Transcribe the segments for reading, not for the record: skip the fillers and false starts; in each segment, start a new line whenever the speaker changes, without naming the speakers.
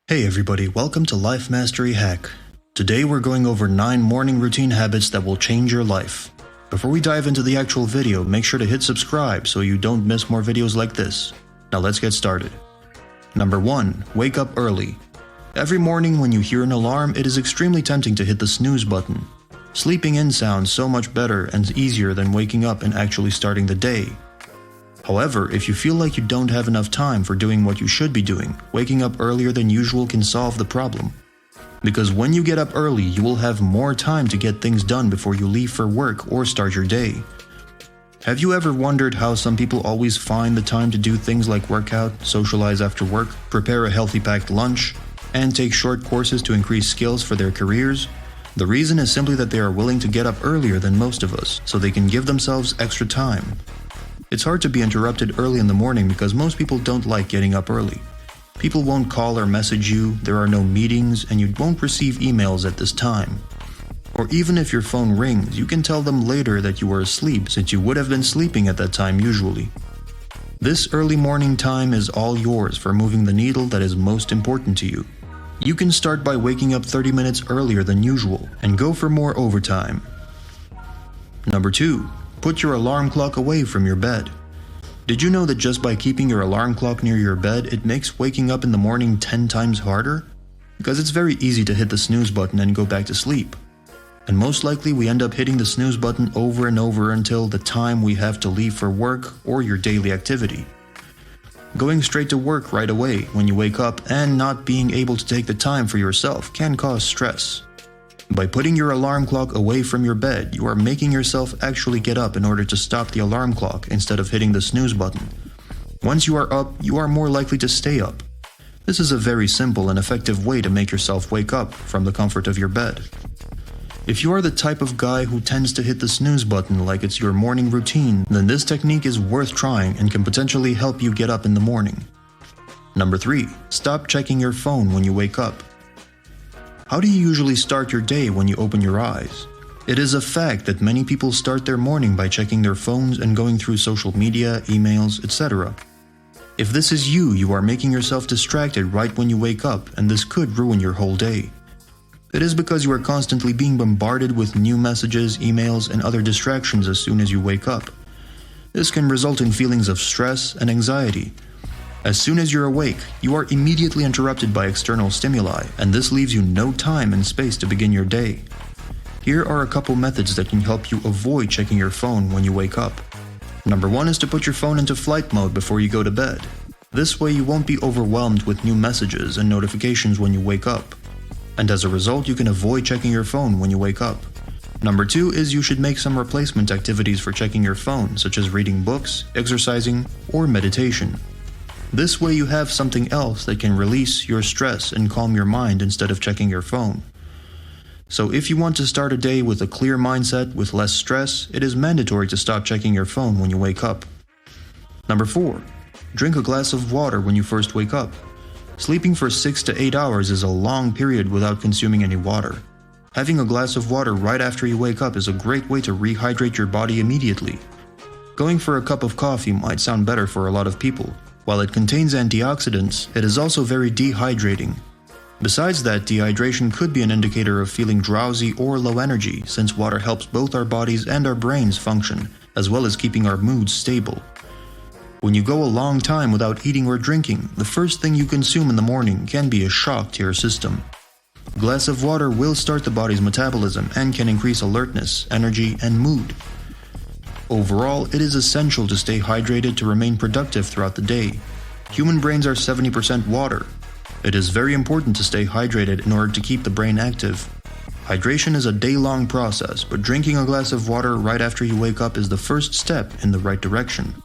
Hey everybody, welcome to Life Mastery Hack. Today we're going over 9 morning routine habits that will change your life. Before we dive into the actual video, make sure to hit subscribe so you don't miss more videos like this. Now let's get started. Number 1. Wake up early. Every morning when you hear an alarm, it is extremely tempting to hit the snooze button. Sleeping in sounds so much better and easier than waking up and actually starting the day. However, if you feel like you don't have enough time for doing what you should be doing, waking up earlier than usual can solve the problem. Because when you get up early, you will have more time to get things done before you leave for work or start your day. Have you ever wondered how some people always find the time to do things like work out, socialize after work, prepare a healthy packed lunch, and take short courses to increase skills for their careers? The reason is simply that they are willing to get up earlier than most of us, so they can give themselves extra time. It's hard to be interrupted early in the morning because most people don't like getting up early. People won't call or message you, there are no meetings, and you won't receive emails at this time. Or even if your phone rings, you can tell them later that you were asleep since you would have been sleeping at that time usually. This early morning time is all yours for moving the needle that is most important to you. You can start by waking up 30 minutes earlier than usual and go for more overtime. Number 2. Put your alarm clock away from your bed. Did you know that just by keeping your alarm clock near your bed, it makes waking up in the morning 10 times harder? Because it's very easy to hit the snooze button and go back to sleep. And most likely we end up hitting the snooze button over and over until the time we have to leave for work or your daily activity. Going straight to work right away when you wake up and not being able to take the time for yourself can cause stress. By putting your alarm clock away from your bed, you are making yourself actually get up in order to stop the alarm clock instead of hitting the snooze button. Once you are up, you are more likely to stay up. This is a very simple and effective way to make yourself wake up from the comfort of your bed. If you are the type of guy who tends to hit the snooze button like it's your morning routine, then this technique is worth trying and can potentially help you get up in the morning. Number 3. Stop checking your phone when you wake up. How do you usually start your day when you open your eyes? It is a fact that many people start their morning by checking their phones and going through social media, emails, etc. If this is you, you are making yourself distracted right when you wake up, and this could ruin your whole day. It is because you are constantly being bombarded with new messages, emails, and other distractions as soon as you wake up. This can result in feelings of stress and anxiety. As soon as you're awake, you are immediately interrupted by external stimuli, and this leaves you no time and space to begin your day. Here are a couple methods that can help you avoid checking your phone when you wake up. Number 1 is to put your phone into flight mode before you go to bed. This way you won't be overwhelmed with new messages and notifications when you wake up. And as a result, you can avoid checking your phone when you wake up. Number 2 is you should make some replacement activities for checking your phone, such as reading books, exercising, or meditation. This way you have something else that can release your stress and calm your mind instead of checking your phone. So if you want to start a day with a clear mindset with less stress, it is mandatory to stop checking your phone when you wake up. Number 4. Drink a glass of water when you first wake up. Sleeping for 6 to 8 hours is a long period without consuming any water. Having a glass of water right after you wake up is a great way to rehydrate your body immediately. Going for a cup of coffee might sound better for a lot of people. While it contains antioxidants, it is also very dehydrating. Besides that, dehydration could be an indicator of feeling drowsy or low energy, since water helps both our bodies and our brains function, as well as keeping our moods stable. When you go a long time without eating or drinking, the first thing you consume in the morning can be a shock to your system. A glass of water will start the body's metabolism and can increase alertness, energy, and mood. Overall, it is essential to stay hydrated to remain productive throughout the day. Human brains are 70% water. It is very important to stay hydrated in order to keep the brain active. Hydration is a day-long process, but drinking a glass of water right after you wake up is the first step in the right direction.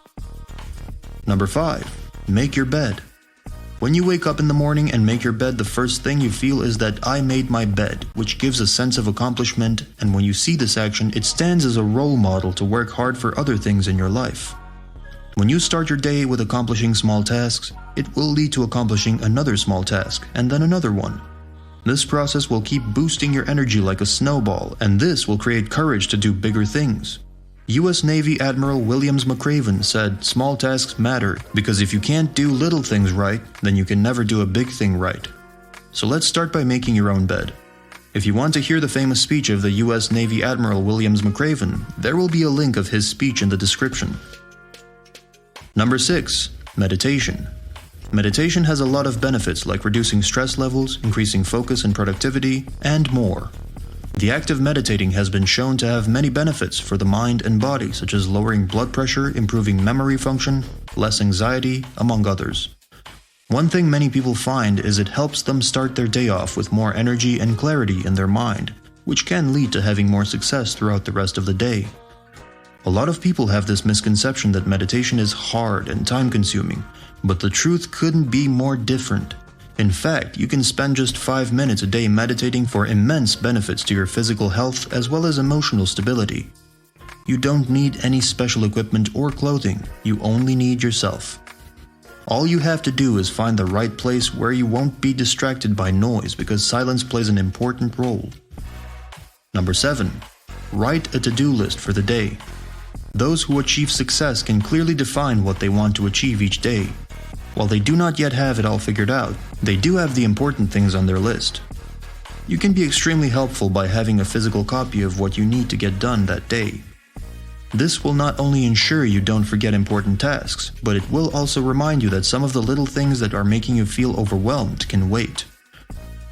Number 5. Make your bed. When you wake up in the morning and make your bed, the first thing you feel is that I made my bed, which gives a sense of accomplishment, and when you see this action, it stands as a role model to work hard for other things in your life. When you start your day with accomplishing small tasks, it will lead to accomplishing another small task, and then another one. This process will keep boosting your energy like a snowball, and this will create courage to do bigger things. U.S. Navy Admiral Williams McRaven said, "Small tasks matter, because if you can't do little things right, then you can never do a big thing right." So let's start by making your own bed. If you want to hear the famous speech of the US Navy Admiral Williams McRaven, there will be a link of his speech in the description. Number 6. Meditation. Meditation has a lot of benefits like reducing stress levels, increasing focus and productivity, and more. The act of meditating has been shown to have many benefits for the mind and body, such as lowering blood pressure, improving memory function, less anxiety, among others. One thing many people find is it helps them start their day off with more energy and clarity in their mind, which can lead to having more success throughout the rest of the day. A lot of people have this misconception that meditation is hard and time-consuming, but the truth couldn't be more different. In fact, you can spend just 5 minutes a day meditating for immense benefits to your physical health as well as emotional stability. You don't need any special equipment or clothing, you only need yourself. All you have to do is find the right place where you won't be distracted by noise because silence plays an important role. Number 7. Write a to-do list for the day. Those who achieve success can clearly define what they want to achieve each day. While they do not yet have it all figured out, they do have the important things on their list. You can be extremely helpful by having a physical copy of what you need to get done that day. This will not only ensure you don't forget important tasks, but it will also remind you that some of the little things that are making you feel overwhelmed can wait.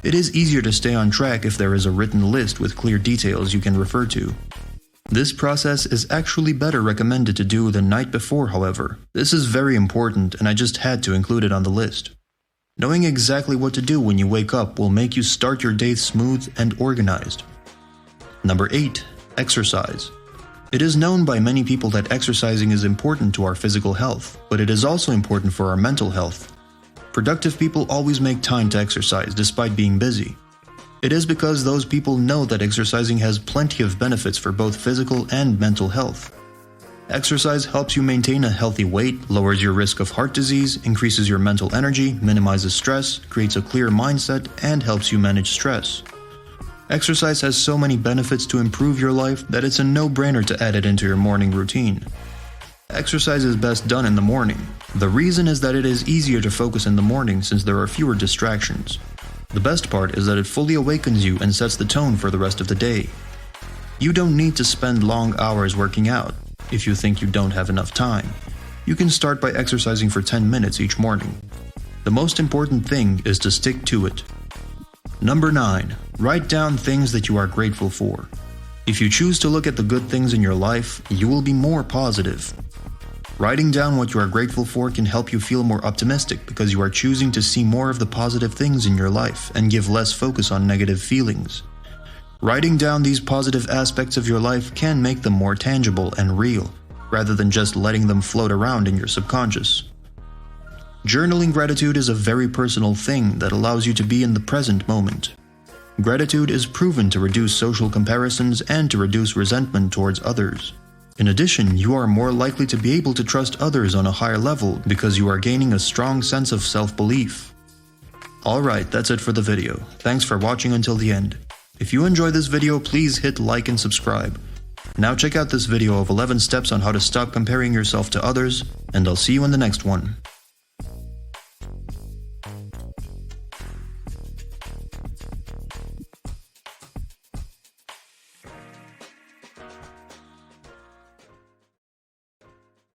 It is easier to stay on track if there is a written list with clear details you can refer to. This process is actually better recommended to do the night before, however. This is very important and I just had to include it on the list. Knowing exactly what to do when you wake up will make you start your day smooth and organized. Number 8. Exercise. It is known by many people that exercising is important to our physical health, but it is also important for our mental health. Productive people always make time to exercise despite being busy. It is because those people know that exercising has plenty of benefits for both physical and mental health. Exercise helps you maintain a healthy weight, lowers your risk of heart disease, increases your mental energy, minimizes stress, creates a clear mindset, and helps you manage stress. Exercise has so many benefits to improve your life that it's a no-brainer to add it into your morning routine. Exercise is best done in the morning. The reason is that it is easier to focus in the morning since there are fewer distractions. The best part is that it fully awakens you and sets the tone for the rest of the day. You don't need to spend long hours working out. If you think you don't have enough time, you can start by exercising for 10 minutes each morning. The most important thing is to stick to it. Number 9. Write down things that you are grateful for. If you choose to look at the good things in your life, you will be more positive. Writing down what you are grateful for can help you feel more optimistic because you are choosing to see more of the positive things in your life and give less focus on negative feelings. Writing down these positive aspects of your life can make them more tangible and real, rather than just letting them float around in your subconscious. Journaling gratitude is a very personal thing that allows you to be in the present moment. Gratitude is proven to reduce social comparisons and to reduce resentment towards others. In addition, you are more likely to be able to trust others on a higher level because you are gaining a strong sense of self-belief. Alright, that's it for the video. Thanks for watching until the end. If you enjoyed this video, please hit like and subscribe. Now check out this video of 11 steps on how to stop comparing yourself to others, and I'll see you in the next one.